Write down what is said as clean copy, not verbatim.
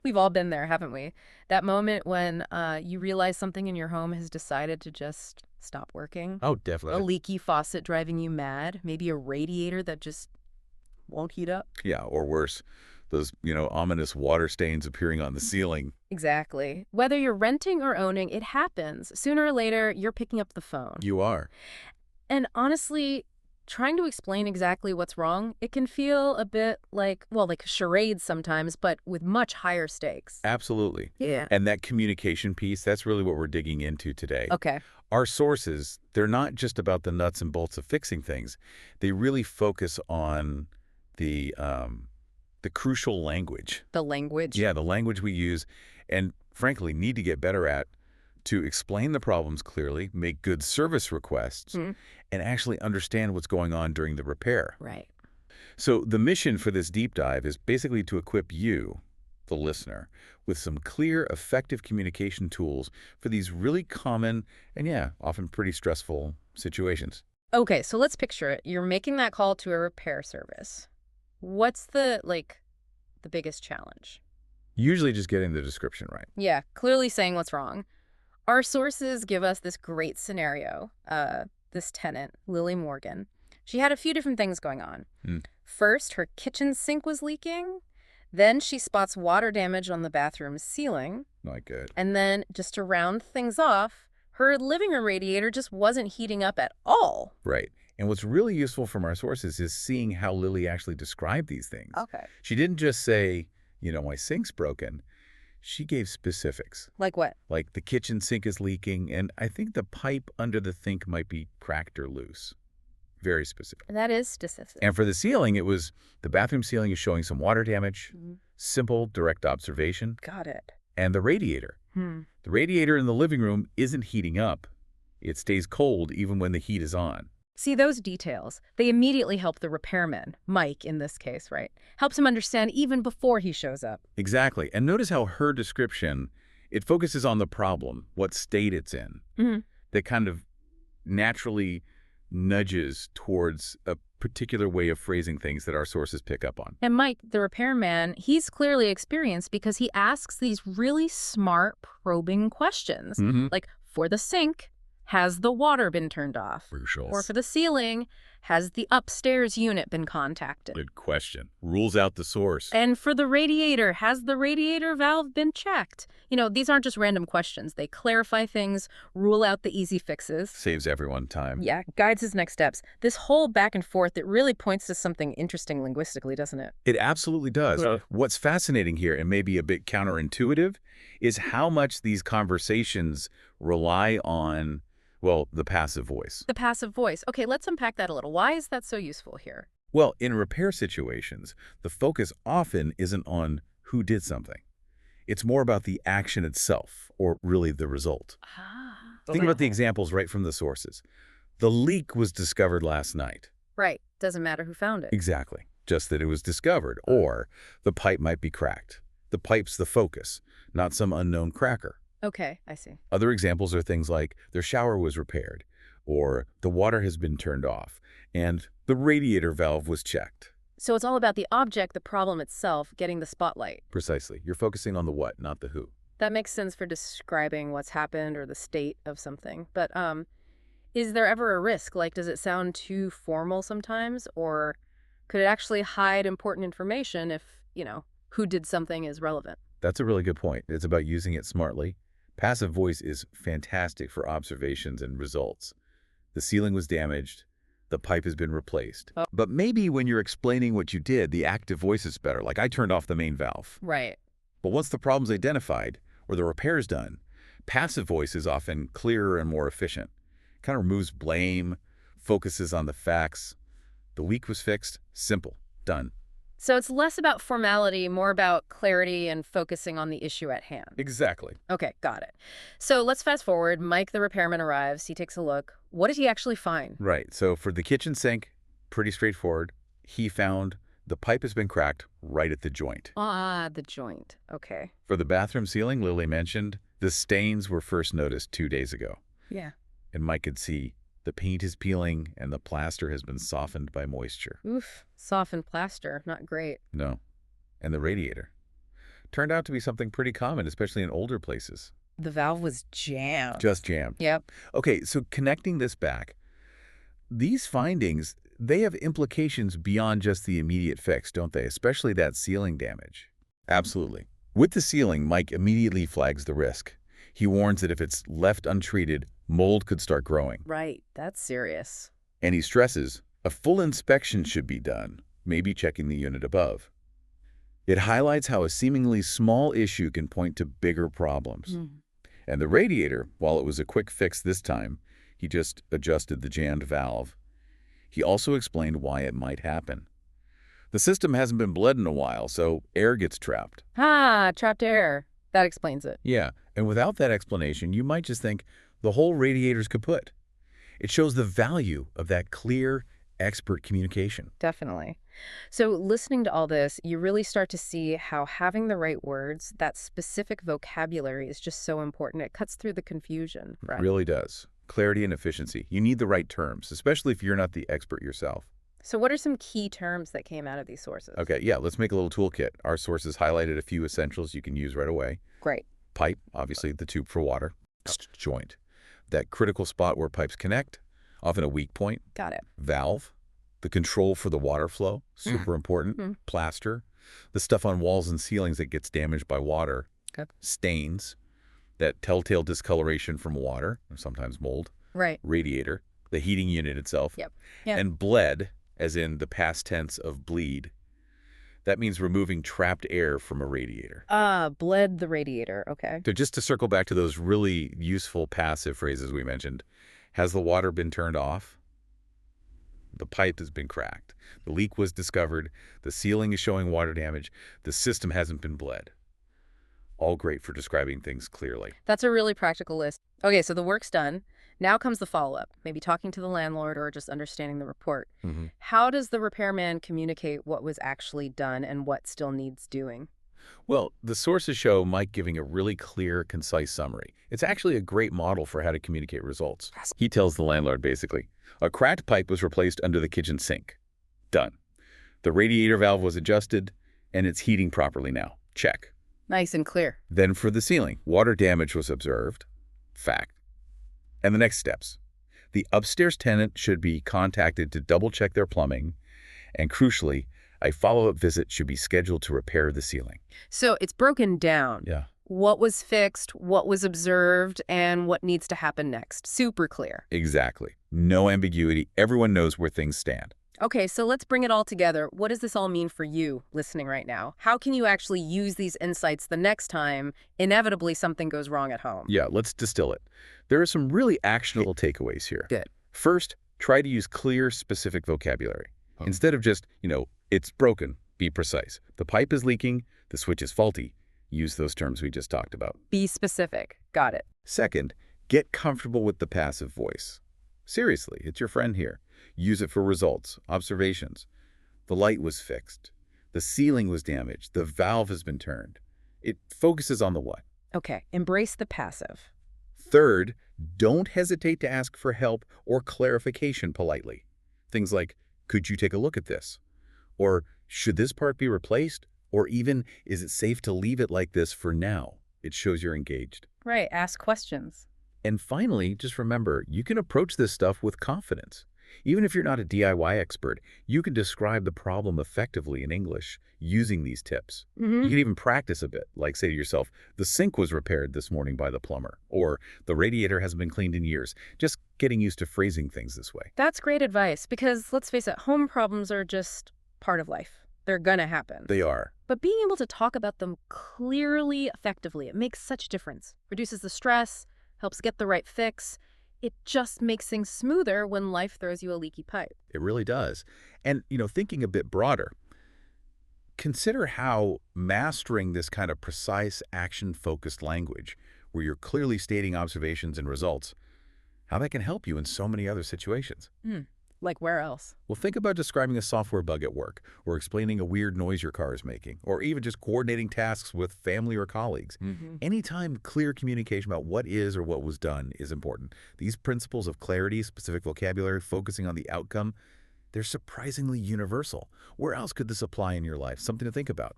We've all been there, haven't we? That moment when you realize something in your home has decided to just stop working. Oh, A definitely. leaky faucet driving you mad. Maybe a radiator that just won't heat up. Yeah, or worse, those, ominous water stains appearing on the ceiling. Exactly. Whether you're renting or owning, it happens. Sooner or later, you're picking up the phone. You are. And honestly, trying to explain exactly what's wrong, it can feel a bit like, well, like charades sometimes, but with much higher stakes. Absolutely. Yeah. And that communication piece, that's really what we're digging into today. Okay. Our sources, they're not just about the nuts and bolts of fixing things. They really focus on the crucial language. The language. Yeah, the language we use and, frankly, need to get better at to explain the problems clearly, make good service requests, Hmm. and actually understand what's going on during the repair. Right. So the mission for this deep dive is basically to equip you, the listener, with some clear, effective communication tools for these really common and, yeah, often pretty stressful situations. Okay, so let's picture it. You're making that call to a repair service. What's the biggest challenge? Usually just getting the description right. Yeah, clearly saying what's wrong. Our sources give us this great scenario. This tenant, Lily Morgan, she had a few different things going on. Mm, First, her kitchen sink was leaking. Then she spots water damage on the bathroom ceiling. not good. And then, just to round things off, her living room radiator just wasn't heating up at all. Right. And what's really useful from our sources is seeing how Lily actually described these things. Okay. She didn't just say, my sink's broken. She gave specifics. Like what? Like the kitchen sink is leaking, and I think the pipe under the sink might be cracked or loose. Very specific. That is specific. And for the ceiling, it was the bathroom ceiling is showing some water damage, Mhm. simple, direct observation, Got it. and the radiator. Hmm. The radiator in the living room isn't heating up. It stays cold even when the heat is on. See, those details, they immediately help the repairman, Mike in this case, right? Helps him understand even before he shows up. Exactly. And notice how her description, it focuses on the problem, what state it's in. Hmm. That kind of naturally nudges towards a particular way of phrasing things that our sources pick up on. And Mike, the repairman, he's clearly experienced because he asks these really smart, probing questions. Mm-hmm. Like, for the sink, has the water been turned off? Crucial. Or for the ceiling, has the upstairs unit been contacted? Good question. Rules out the source. And for the radiator, has the radiator valve been checked? These aren't just random questions. They clarify things, rule out the easy fixes. Saves everyone time. Yeah, guides his next steps. This whole back and forth, it really points to something interesting linguistically, doesn't it? It absolutely does. Yeah. What's fascinating here, and maybe a bit counterintuitive, is how much these conversations rely on, well, the passive voice. The passive voice. Okay, let's unpack that a little. Why is that so useful here? Well, in repair situations, the focus often isn't on who did something. It's more about the action itself, or really the result. Ah. Think about the examples right from the sources. The leak was discovered last night. Right. Doesn't matter who found it. Exactly. Just that it was discovered. Or the pipe might be cracked. The pipe's the focus, not some unknown cracker. Okay, I see. Other examples are things like their shower was repaired, or the water has been turned off, and the radiator valve was checked. So it's all about the object, the problem itself, getting the spotlight. Precisely. You're focusing on the what, not the who. That makes sense for describing what's happened or the state of something. But is there ever a risk? Like, does it sound too formal sometimes? Or could it actually hide important information if, who did something is relevant? That's a really good point. It's about using it smartly. Passive voice is fantastic for observations and results. The ceiling was damaged. The pipe has been replaced. Oh. But maybe when you're explaining what you did, the active voice is better. Like, I turned off the main valve. Right. But once the problem's identified or the repair's done, passive voice is often clearer and more efficient. Kind of removes blame, focuses on the facts. The leak was fixed. Simple. Done. So it's less about formality, more about clarity and focusing on the issue at hand. Exactly. Okay, got it. So let's fast forward. Mike, the repairman, arrives. He takes a look. What did he actually find? Right. So for the kitchen sink, pretty straightforward. He found the pipe has been cracked right at the joint. Ah, the joint. Okay. For the bathroom ceiling, Lily mentioned, the stains were first noticed 2 days ago. Yeah. And Mike could see the paint is peeling and the plaster has been softened by moisture. Oof. Softened plaster. Not great. No. And the radiator. turned out to be something pretty common, especially in older places. The valve was jammed. Just jammed. Yep. Okay, so connecting this back, these findings, they have implications beyond just the immediate fix, don't they? Especially that ceiling damage. Absolutely. With the ceiling, Mike immediately flags the risk. He warns that if it's left untreated, mold could start growing. Right. That's serious. And he stresses a full inspection should be done, maybe checking the unit above. It highlights how a seemingly small issue can point to bigger problems. And the radiator, while it was a quick fix this time, he just adjusted the jammed valve. He also explained why it might happen. The system hasn't been bled in a while, so air gets trapped. Ah, trapped air. That explains it. Yeah, and without that explanation, you might just think the whole radiator's kaput. It shows the value of that clear, expert communication. Definitely. So listening to all this, you really start to see how having the right words, that specific vocabulary is just so important. It cuts through the confusion, It right? really does. Clarity and efficiency. You need the right terms, especially if you're not the expert yourself. So what are some key terms that came out of these sources? Okay, yeah, let's make a little toolkit. Our sources highlighted a few essentials you can use right away. Great. Pipe, obviously the tube for water. Joint, that critical spot where pipes connect, often a weak point. Got it. Valve, the control for the water flow, super important. Mm. Plaster, the stuff on walls and ceilings that gets damaged by water. Okay. Stains, that telltale discoloration from water, or sometimes mold. Right. Radiator, the heating unit itself. Yep. And bled, as in the past tense of bleed. That means removing trapped air from a radiator. Bled the radiator. Okay. So just to circle back to those really useful passive phrases we mentioned, has the water been turned off? The pipe has been cracked. The leak was discovered. The ceiling is showing water damage. The system hasn't been bled. All great for describing things clearly. That's a really practical list. Okay, so the work's done. Now comes the follow-up, maybe talking to the landlord or just understanding the report. How does the repairman communicate what was actually done and what still needs doing? Well, the sources show Mike giving a really clear, concise summary. It's actually a great model for how to communicate results. He tells the landlord, basically, a cracked pipe was replaced under the kitchen sink. Done. The radiator valve was adjusted, and it's heating properly now. Check. Nice and clear. Then for the ceiling, water damage was observed. Fact. And the next steps. The upstairs tenant should be contacted to double-check their plumbing, and crucially, a follow-up visit should be scheduled to repair the ceiling. So it's broken down. Yeah. What was fixed, what was observed, and what needs to happen next. Super clear. Exactly. No ambiguity. Everyone knows where things stand. Okay, so let's bring it all together. What does this all mean for you listening right now? How can you actually use these insights the next time inevitably something goes wrong at home? Yeah, let's distill it. There are some really actionable takeaways here. Good. First, try to use clear, specific vocabulary. Instead of just, it's broken, be precise. The pipe is leaking, the switch is faulty. Use those terms we just talked about. Be specific. Got it. Second, get comfortable with the passive voice. Seriously, it's your friend here. Use it for results, observations. The light was fixed. The ceiling was damaged. The valve has been turned. It focuses on the what. Okay, embrace the passive. Third, don't hesitate to ask for help or clarification politely. Things like, could you take a look at this? Or, should this part be replaced? Or even, is it safe to leave it like this for now? It shows you're engaged. Right, ask questions. And finally, just remember, you can approach this stuff with confidence. Even if you're not a DIY expert, you can describe the problem effectively in English using these tips. You can even practice a bit, like say to yourself, the sink was repaired this morning by the plumber, or the radiator hasn't been cleaned in years. Just getting used to phrasing things this way. That's great advice because, let's face it, home problems are just part of life. They're gonna happen. They are. But being able to talk about them clearly, effectively, it makes such a difference. Reduces the stress, helps get the right fix. It just makes things smoother when life throws you a leaky pipe. It really does. And, thinking a bit broader, consider how mastering this kind of precise, action-focused language, where you're clearly stating observations and results, how that can help you in so many other situations. Like where else? Well, think about describing a software bug at work, or explaining a weird noise your car is making, or even just coordinating tasks with family or colleagues. Anytime clear communication about what is or what was done is important. These principles of clarity, specific vocabulary, focusing on the outcome, they're surprisingly universal. Where else could this apply in your life? Something to think about.